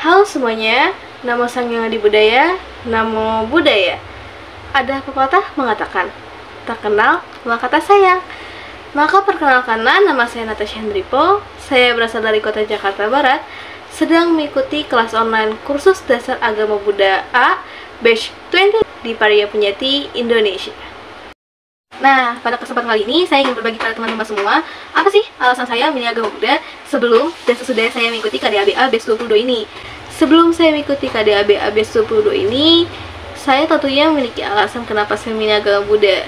Halo semuanya, namo Sang Hyang Adi Budaya, namo Buddhaya. Ada pepatah mengatakan, tak kenal maka tak sayang. Maka perkenalkanlah, nama saya Natasha Hendripo. Saya berasal dari kota Jakarta Barat, sedang mengikuti kelas online kursus dasar agama Buddha A Batch 20 di Parahyangan Punyati, Indonesia. Nah, pada kesempatan kali ini saya ingin berbagi pada teman-teman semua apa sih alasan saya memilih agama Buddha sebelum dan sesudah saya mengikuti KDABA Batch 22 ini. Sebelum saya mengikuti KDABA Batch 22 ini, saya tentunya memiliki alasan kenapa saya memilih agama Buddha.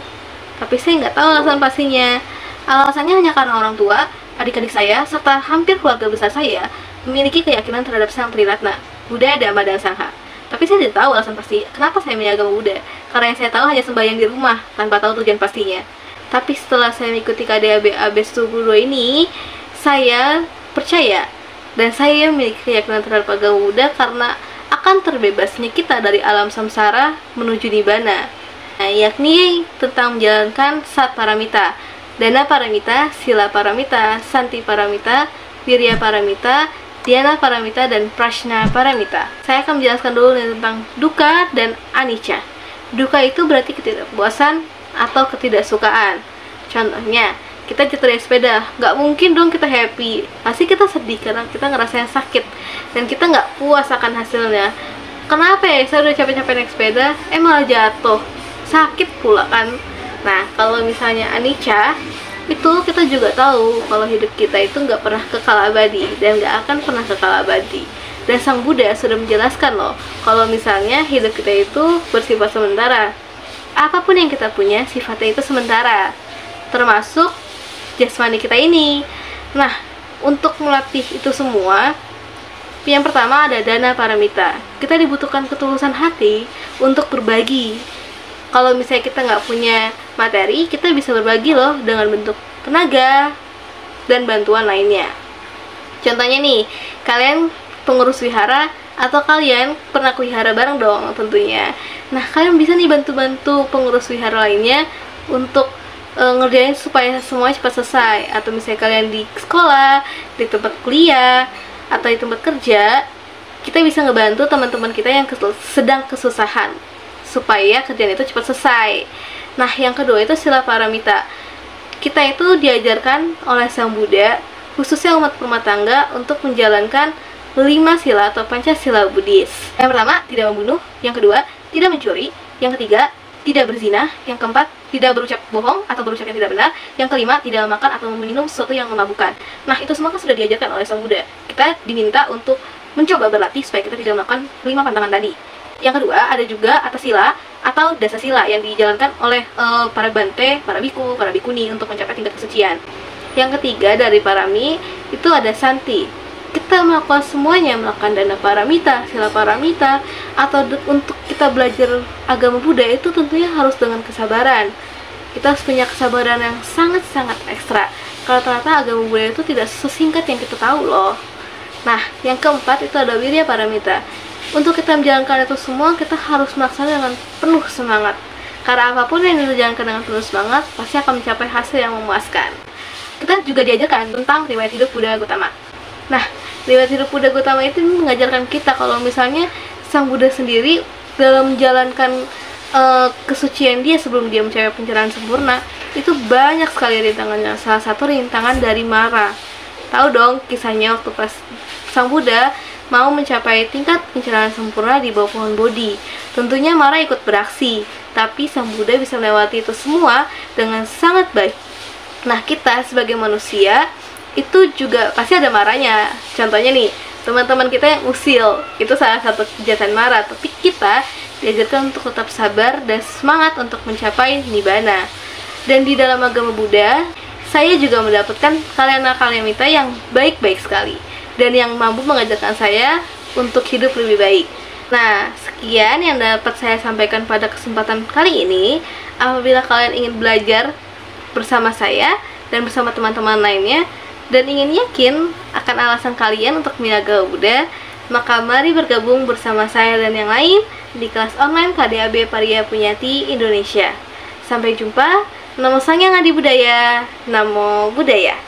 Tapi saya nggak tahu alasan pastinya. Alasannya hanya karena orang tua, adik-adik saya, serta hampir keluarga besar saya memiliki keyakinan terhadap Sang Triratna, Buddha, Dhamma, dan Sangha. Tapi saya tidak tahu alasan pasti kenapa saya memilih agama Buddha, karena yang saya tahu hanya sembahyang di rumah tanpa tahu tujuan pastinya. Tapi setelah saya mengikuti KDABA Batch 22 ini, saya percaya dan saya memiliki keyakinan terhadap agama Buddha karena akan terbebasnya kita dari alam samsara menuju nibbana. Nah, yakni tentang menjalankan Sat Paramita, Dana Paramita, Sila Paramita, Santi Paramita, Wirya Paramita, Dhyana Paramita, dan Prajna Paramita. Saya akan menjelaskan dulu tentang dukkha dan anicca. Dukkha itu berarti ketidakpuasan atau ketidaksukaan. Contohnya, kita jatuh dari sepeda, nggak mungkin dong kita happy. Pasti kita sedih karena kita ngerasain sakit dan kita nggak puas akan hasilnya. Kenapa ya? Saya udah capek-capek naik sepeda, malah jatuh, sakit pula kan. Nah, kalau misalnya anicca, itu kita juga tahu kalau hidup kita itu nggak pernah kekal abadi dan nggak akan pernah kekal abadi. Dan Sang Buddha sudah menjelaskan loh, kalau misalnya hidup kita itu bersifat sementara. Apapun yang kita punya, sifatnya itu sementara, termasuk jasmani kita ini. Nah, untuk melatih itu semua, yang pertama ada Dana Paramita. Kita dibutuhkan ketulusan hati untuk berbagi. Kalau misalnya kita nggak punya materi, kita bisa berbagi loh dengan bentuk tenaga dan bantuan lainnya. Contohnya nih, kalian pengurus wihara atau kalian pernah wihara bareng dong tentunya. Nah, kalian bisa nih bantu-bantu pengurus wihara lainnya untuk ngerjain supaya semuanya cepat selesai. Atau misalnya kalian di sekolah, di tempat kuliah, atau di tempat kerja, kita bisa ngebantu teman-teman kita yang sedang kesusahan supaya kerjaan itu cepat selesai. Nah, yang kedua itu Sila Paramita. Kita itu diajarkan oleh Sang Buddha, khususnya umat rumah tangga, untuk menjalankan 5 sila atau Pancasila Buddhis. Yang pertama, tidak membunuh. Yang kedua, tidak mencuri. Yang ketiga, tidak berzina. Yang keempat, tidak berucap bohong atau berucap yang tidak benar. Yang kelima, tidak makan atau meminum sesuatu yang memabukkan. Nah, itu semua kan sudah diajarkan oleh Sang Buddha. Kita diminta untuk mencoba berlatih supaya kita tidak melakukan 5 pantangan tadi. Yang kedua, ada juga atas sila atau dasa sila yang dijalankan oleh para bante, para biku, para bikuni untuk mencapai tingkat kesucian. Yang ketiga dari parami itu ada santi. Kita melakukan semuanya, melakukan dana paramita, sila paramita, atau untuk kita belajar agama Buddha itu tentunya harus dengan kesabaran. Kita harus punya kesabaran yang sangat-sangat ekstra. Kalau ternyata agama Buddha itu tidak sesingkat yang kita tahu loh. Nah, yang keempat itu ada wirya paramita. Untuk kita menjalankan itu semua, kita harus melaksanakan dengan penuh semangat. Karena apapun yang dijalankan dengan penuh semangat, pasti akan mencapai hasil yang memuaskan. Kita juga diajarkan tentang riwayat hidup Buddha Gautama. Nah, riwayat hidup Buddha Gautama itu mengajarkan kita kalau misalnya Sang Buddha sendiri dalam menjalankan kesucian dia sebelum dia mencapai pencerahan sempurna, itu banyak sekali rintangannya. Salah satu rintangan dari Mara. Tahu dong kisahnya waktu pas Sang Buddha mau mencapai tingkat pencerahan sempurna di bawah pohon Bodhi. Tentunya Mara ikut beraksi, tapi Sang Buddha bisa melewati itu semua dengan sangat baik. Nah, kita sebagai manusia itu juga pasti ada marahnya. Contohnya nih, teman-teman kita yang usil, itu salah satu kejahatan Mara. Tapi kita diajarkan untuk tetap sabar dan semangat untuk mencapai nibbana. Dan di dalam agama Buddha, saya juga mendapatkan kalyana-kalyamita yang baik-baik sekali dan yang mampu mengajarkan saya untuk hidup lebih baik. Nah, sekian yang dapat saya sampaikan pada kesempatan kali ini. Apabila kalian ingin belajar bersama saya dan bersama teman-teman lainnya, dan ingin yakin akan alasan kalian untuk memilih agama Buddha, maka mari bergabung bersama saya dan yang lain di kelas online KDABA Parahyangan Punyati, Indonesia. Sampai jumpa. Namo Sang Hyang Adi Budaya, namo Buddhaya.